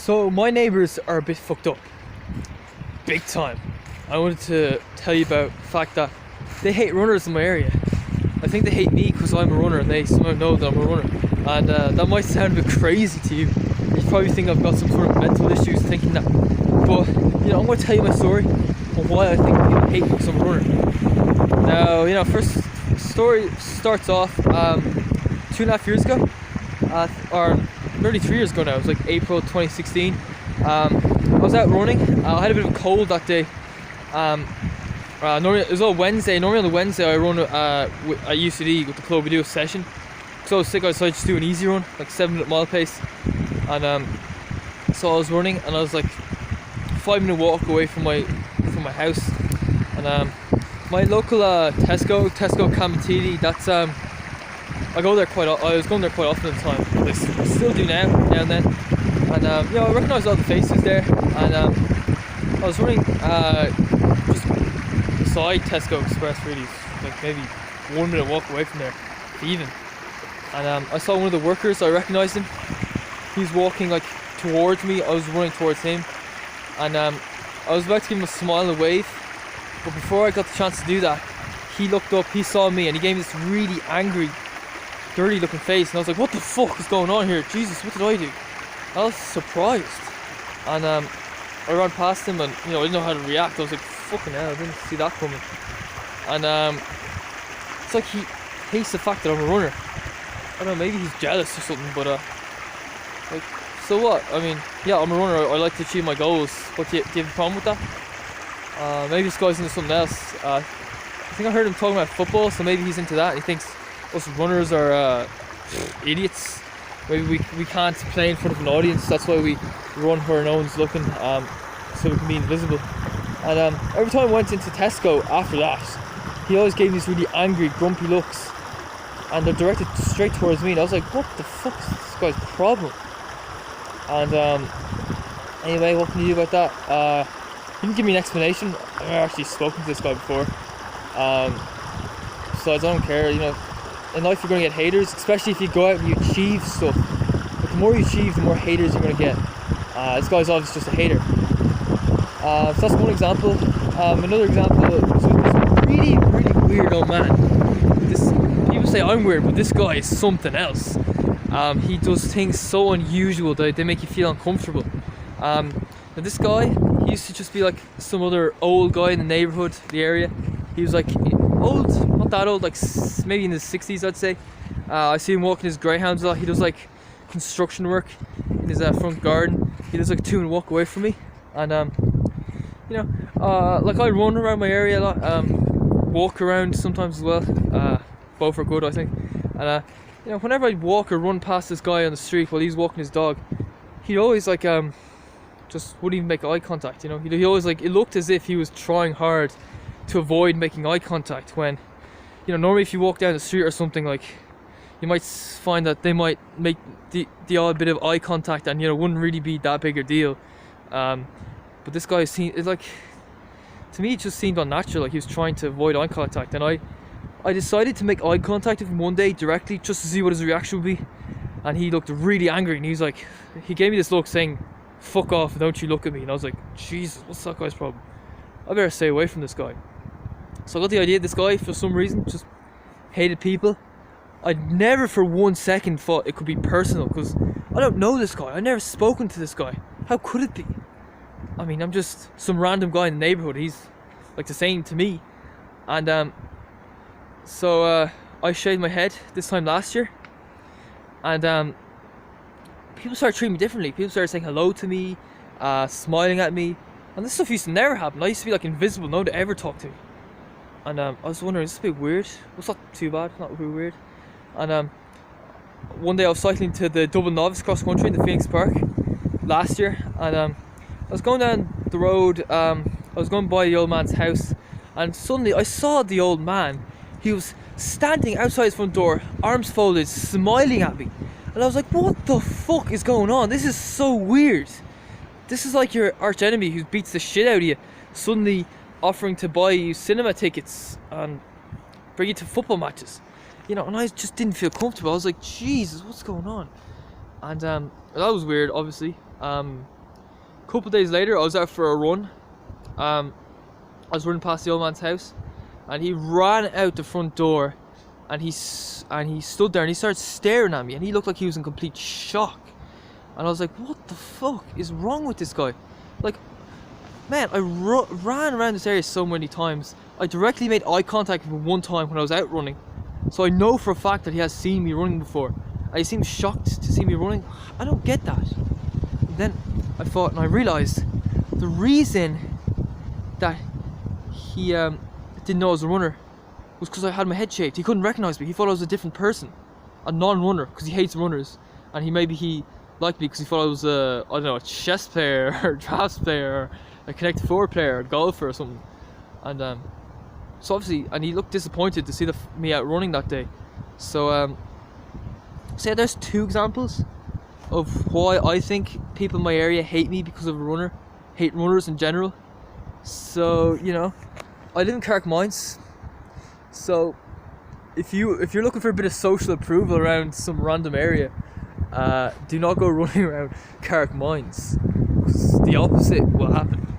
So my neighbours are a bit fucked up. Big time. I wanted to tell you about the fact that they hate runners in my area. I think they hate me because I'm a runner and they somehow know that I'm a runner. And that might sound a bit crazy to you. You probably think I've got some sort of mental issues thinking that. But, I'm going to tell you my story on why I think people hate me because I'm a runner. Now, first story starts off 2.5 years ago. Or nearly 3 years ago now. It was like April 2016. I was out running. I had a bit of a cold that day. Normally, it was on Wednesday. Normally on the Wednesday I run at UCD with the club. We do a session. So I was sick, I decided to do an easy run, like 7-minute mile pace. And so I was running, and I was like 5-minute walk away from my house. And my local Tesco Camatini, that's I go there I was going there quite often at the time. I still do now and then. And I recognised all the faces there. And I was running just beside Tesco Express, really, like maybe 1 minute walk away from there, even. And I saw one of the workers. I recognised him. He was walking like towards me. I was running towards him, and I was about to give him a smile and a wave. But before I got the chance to do that, he looked up. He saw me, and he gave me this really angry, dirty-looking face. And I was like, "What the fuck is going on here? Jesus, what did I do?" I was surprised, and I ran past him, and I didn't know how to react. I was like, "Fucking hell, I didn't see that coming." And it's like he hates the fact that I'm a runner. I don't know, maybe he's jealous or something, but like, so what? I mean, yeah, I'm a runner. I like to achieve my goals. But do you have a problem with that? Maybe this guy's into something else. I think I heard him talking about football, so maybe he's into that. And he thinks us runners are idiots. Maybe we can't play in front of an audience. That's why we run where no one's looking, so we can be invisible. And every time I went into Tesco after that, he always gave me these really angry, grumpy looks. And they're directed straight towards me, and I was like, what the fuck is this guy's problem? And anyway, what can you do about that? He didn't give me an explanation. I've never actually spoken to this guy before. So I don't care, in life you're going to get haters, especially if you go out and you achieve stuff. But the more you achieve, the more haters you're going to get. This guy's obviously just a hater. So that's one example. Another example is with this really, really weird old man. People say I'm weird, but this guy is something else. He does things so unusual that they make you feel uncomfortable. Now this guy, he used to just be like some other old guy in the neighborhood, the area. He was like old, not that old, like maybe in his 60s, I'd say. I see him walking his greyhounds a lot. He does like construction work in his front garden. He does like a 2-minute walk away from me. And like I run around my area a lot, walk around sometimes as well. Both are good, I think. And whenever I'd walk or run past this guy on the street while he's walking his dog, he'd always like just wouldn't even make eye contact. He always like, it looked as if he was trying hard to avoid making eye contact. When normally if you walk down the street or something, like you might find that they might make the odd bit of eye contact, and wouldn't really be that big a deal. But this guy seemed, it like, to me it just seemed unnatural, like he was trying to avoid eye contact. And I decided to make eye contact with him one day directly, just to see what his reaction would be. And he looked really angry, and he gave me this look saying, "Fuck off, don't you look at me." And I was like, Jesus, what's that guy's problem? I better stay away from this guy. So I got the idea, this guy, for some reason, just hated people. I'd never for 1 second thought it could be personal, because I don't know this guy. I've never spoken to this guy. How could it be? I mean, I'm just some random guy in the neighborhood. He's like the same to me. And so I shaved my head this time last year, and people started treating me differently. People started saying hello to me, smiling at me, and this stuff used to never happen. I used to be like invisible, no one would ever talk to me. And I was wondering, is this a bit weird? Well, it's not too bad, not too weird. And one day I was cycling to the Dublin Novice cross country in the Phoenix Park last year, and I was going down the road. I was going by the old man's house, and suddenly I saw the old man. He was standing outside his front door, arms folded, smiling at me. And I was like, what the fuck is going on? This is so weird. This is like your arch enemy who beats the shit out of you, suddenly offering to buy you cinema tickets and bring you to football matches. And I just didn't feel comfortable. I was like, Jesus, what's going on? And that was weird, obviously. Couple of days later, I was out for a run. I was running past the old man's house, and he ran out the front door, and he stood there and he started staring at me, and he looked like he was in complete shock. And I was like, what the fuck is wrong with this guy? Like, man, I ran around this area so many times. I directly made eye contact with him one time when I was out running, so I know for a fact that he has seen me running before. And he seemed shocked to see me running. I don't get that. And then I thought, and I realised the reason that he didn't know I was a runner was because I had my head shaved. He couldn't recognise me. He thought I was a different person, a non-runner, because he hates runners. And he liked me because he thought I was a, I don't know, a chess player or a drafts player or a Connect 4 player, or a golfer or something. And so obviously, and he looked disappointed to see me out running that day. So yeah, there's 2 examples of why I think people in my area hate me because of a runner, hate runners in general. So, you know, I live in Carrickmines, so if you're looking for a bit of social approval around some random area, do not go running around Carrickmines, because the opposite will happen.